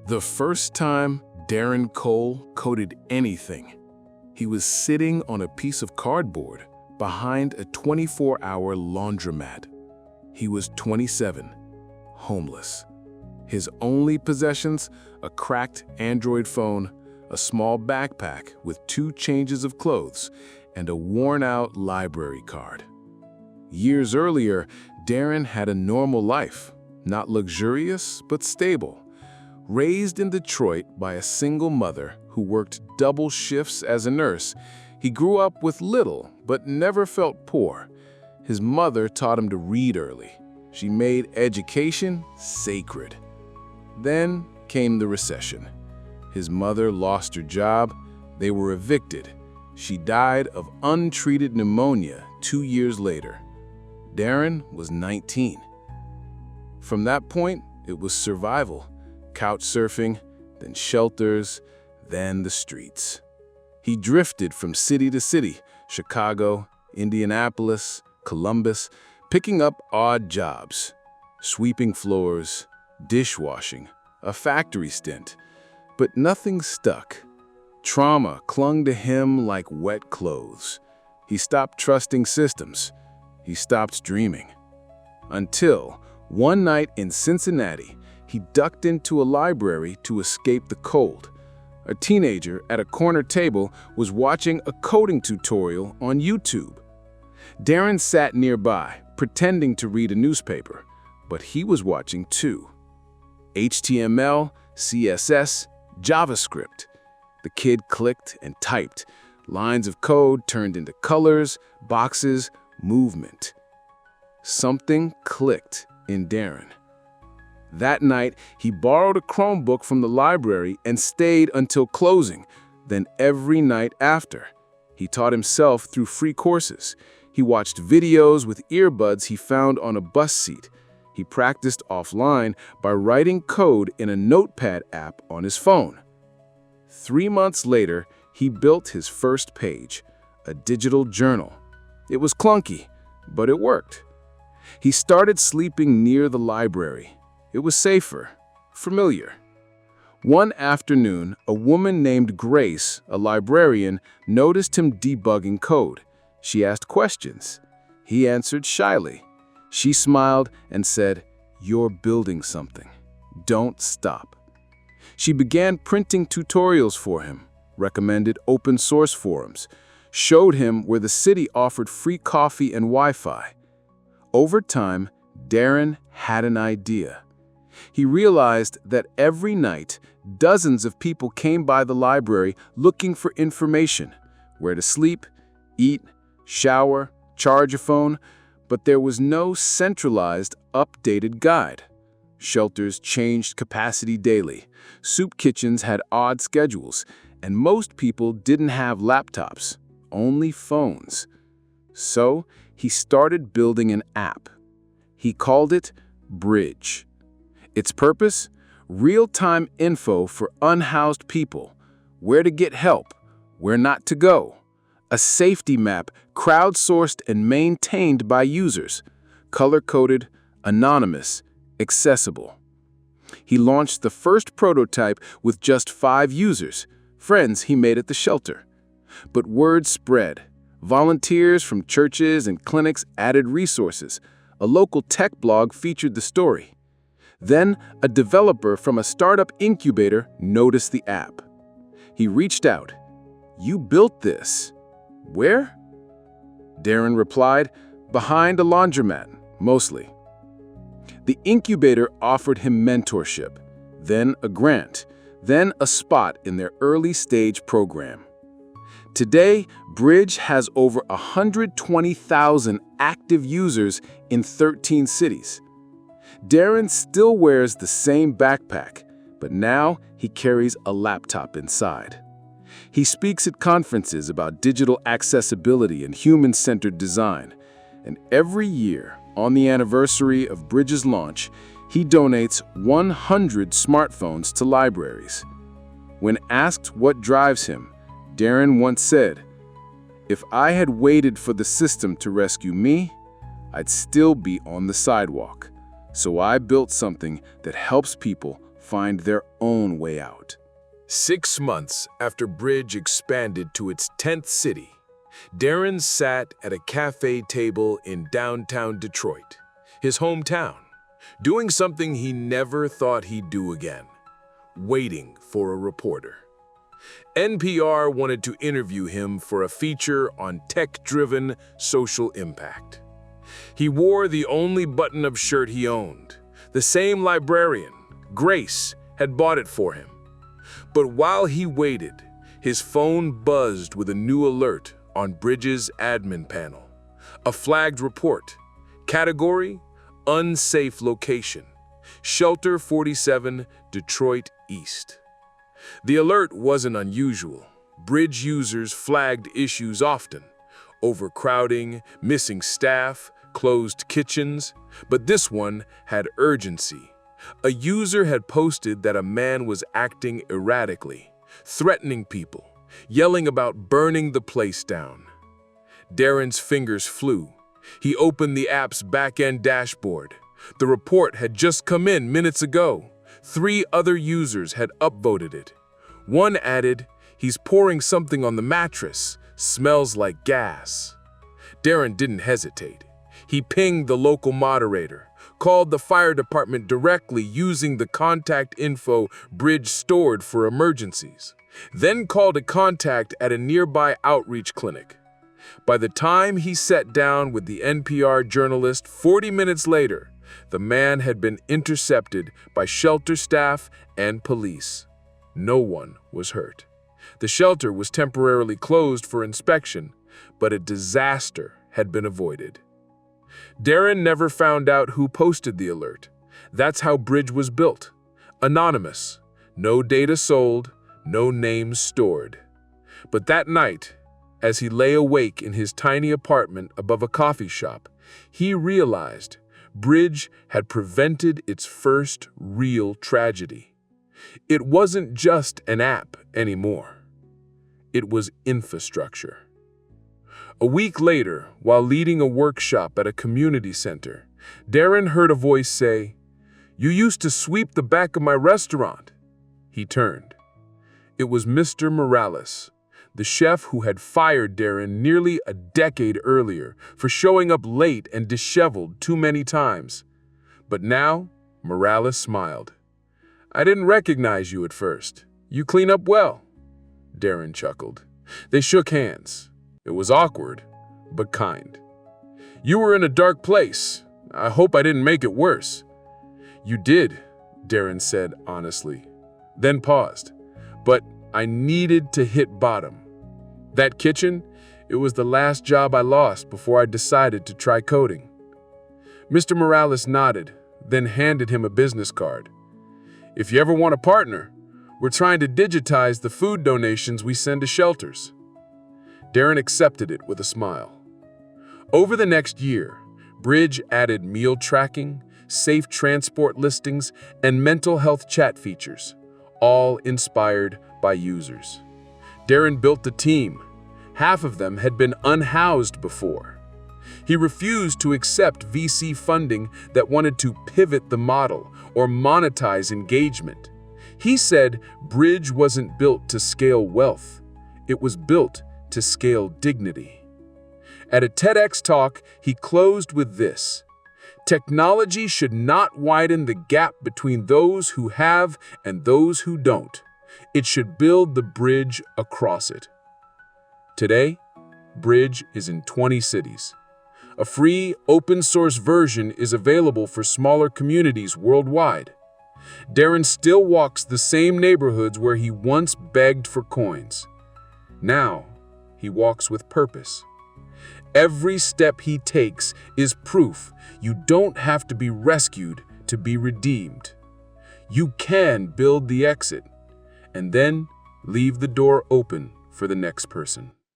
The first time Darren Cole coded anything, he was sitting on a piece of cardboard behind a 24-hour laundromat. He was 27, homeless. His only possessions, a cracked Android phone, a small backpack with 2 changes of clothes, and a worn-out library card. Years earlier, Darren had a normal life, not luxurious, but stable. Raised in Detroit by a single mother who worked double shifts as a nurse, he grew up with little but never felt poor. His mother taught him to read early. She made education sacred. Then came the recession. His mother lost her job. They were evicted. She died of untreated pneumonia 2 years later. Darren was 19. From that point, it was survival. Couch surfing, then shelters, then the streets. He drifted from city to city, Chicago, Indianapolis, Columbus, picking up odd jobs, sweeping floors, dishwashing, a factory stint. But nothing stuck. Trauma clung to him like wet clothes. He stopped trusting systems. He stopped dreaming. Until one night in Cincinnati, he ducked into a library to escape the cold. A teenager at a corner table was watching a coding tutorial on YouTube. Darren sat nearby, pretending to read a newspaper, but he was watching too. HTML, CSS, JavaScript. The kid clicked and typed. Lines of code turned into colors, boxes, movement. Something clicked in Darren. That night, he borrowed a Chromebook from the library and stayed until closing, then every night after. He taught himself through free courses. He watched videos with earbuds he found on a bus seat. He practiced offline by writing code in a notepad app on his phone. 3 months later, he built his first page, a digital journal. It was clunky, but it worked. He started sleeping near the library. It was safer, familiar. One afternoon, a woman named Grace, a librarian, noticed him debugging code. She asked questions. He answered shyly. She smiled and said, "You're building something. Don't stop." She began printing tutorials for him, recommended open source forums, showed him where the city offered free coffee and Wi-Fi. Over time, Darren had an idea. He realized that every night, dozens of people came by the library looking for information, where to sleep, eat, shower, charge a phone, but there was no centralized, updated guide. Shelters changed capacity daily, soup kitchens had odd schedules, and most people didn't have laptops, only phones. So he started building an app. He called it Bridge. Its purpose? Real-time info for unhoused people, where to get help, where not to go. A safety map crowdsourced and maintained by users, color-coded, anonymous, accessible. He launched the first prototype with just 5 users, friends he made at the shelter. But word spread. Volunteers from churches and clinics added resources. A local tech blog featured the story. Then, a developer from a startup incubator noticed the app. He reached out. "You built this. Where?" Darren replied, "Behind a laundromat, mostly." The incubator offered him mentorship, then a grant, then a spot in their early-stage program. Today, Bridge has over 120,000 active users in 13 cities. Darren still wears the same backpack, but now he carries a laptop inside. He speaks at conferences about digital accessibility and human-centered design. And every year, on the anniversary of Bridge's launch, he donates 100 smartphones to libraries. When asked what drives him, Darren once said, "If I had waited for the system to rescue me, I'd still be on the sidewalk. So I built something that helps people find their own way out. 6 months after Bridge expanded to its 10th city, Darren sat at a cafe table in downtown Detroit, his hometown, doing something he never thought he'd do again, waiting for a reporter. NPR wanted to interview him for a feature on tech-driven social impact. He wore the only button-up shirt he owned. The same librarian, Grace, had bought it for him. But while he waited, his phone buzzed with a new alert on Bridge's admin panel. A flagged report. Category: unsafe location. Shelter 47, Detroit East. The alert wasn't unusual. Bridge users flagged issues often: overcrowding, missing staff, closed kitchens. But this one had urgency. A user had posted that a man was acting erratically, threatening people, yelling about burning the place down. Darren's fingers flew. He opened the app's back-end dashboard. The report had just come in minutes ago. 3 other users had upvoted it. One added, "He's pouring something on the mattress. Smells like gas." Darren didn't hesitate. He pinged the local moderator, called the fire department directly using the contact info Bridge stored for emergencies, then called a contact at a nearby outreach clinic. By the time he sat down with the NPR journalist 40 minutes later, the man had been intercepted by shelter staff and police. No one was hurt. The shelter was temporarily closed for inspection, but a disaster had been avoided. Darren never found out who posted the alert. That's how Bridge was built. Anonymous. No data sold, no names stored. But that night, as he lay awake in his tiny apartment above a coffee shop, he realized Bridge had prevented its first real tragedy. It wasn't just an app anymore. It was infrastructure. A week later, while leading a workshop at a community center, Darren heard a voice say, "You used to sweep the back of my restaurant." He turned. It was Mr. Morales, the chef who had fired Darren nearly a decade earlier for showing up late and disheveled too many times. But now, Morales smiled. "I didn't recognize you at first. You clean up well." Darren chuckled. They shook hands. It was awkward, but kind. "You were in a dark place. I hope I didn't make it worse." "You did," Darren said honestly, then paused. "But I needed to hit bottom. That kitchen, it was the last job I lost before I decided to try coding." Mr. Morales nodded, then handed him a business card. "If you ever want a partner, we're trying to digitize the food donations we send to shelters." Darren accepted it with a smile. Over the next year, Bridge added meal tracking, safe transport listings, and mental health chat features, all inspired by users. Darren built a team. Half of them had been unhoused before. He refused to accept VC funding that wanted to pivot the model or monetize engagement. He said Bridge wasn't built to scale wealth. It was built to scale dignity. At a TEDx talk, he closed with this: "Technology should not widen the gap between those who have and those who don't. It should build the bridge across it." Today, Bridge is in 20 cities. A free, open-source version is available for smaller communities worldwide. Darren still walks the same neighborhoods where he once begged for coins. Now, he walks with purpose. Every step he takes is proof you don't have to be rescued to be redeemed. You can build the exit, and then leave the door open for the next person.